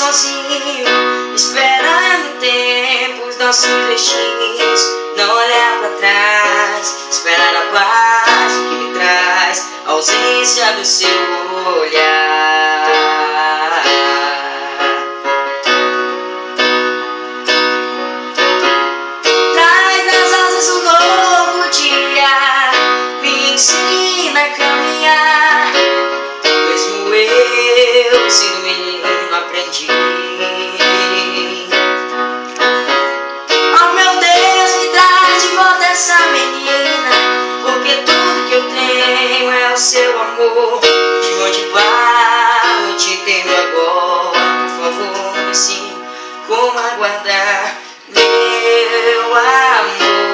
sozinho, esperando tempos, nossos destinos. Não olhar pra trás, esperar a paz que me traz a ausência do seu olhar. Traz nas asas um novo dia, me ensina a caminhar. Mesmo eu sendo menino aprendi. Oh meu Deus, me traz de volta essa menina, porque tudo que eu tenho é o seu amor. De onde vai, eu te entendo agora. Por favor, me ensine como aguardar meu amor.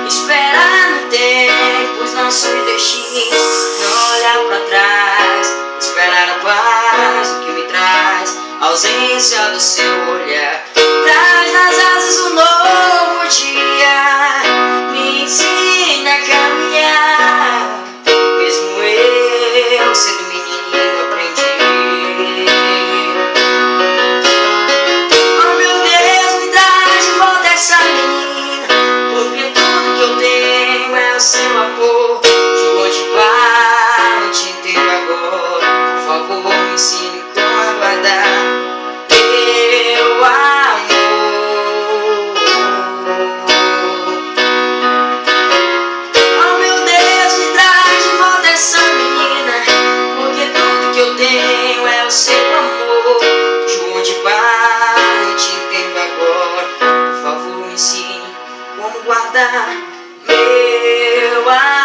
Esperar no tempo os nossos destinos. Não olhar pra trás, esperar a paz que me traz a ausência do seu olhar. Traz nas asas um novo dia, me ensina a caminhar. Mesmo eu sendo menino aprendi. Oh meu Deus, me traz de volta essa menina, porque tudo que eu tenho é o seu amor. De onde vai, eu te entendo agora. Por favor, me ensine como aguardar meu amor. Oh meu Deus, me traz de volta essa menina, porque tudo que eu tenho é o seu amor. De onde vai, eu te entendo agora. Por favor, me ensine como guardar meu amor.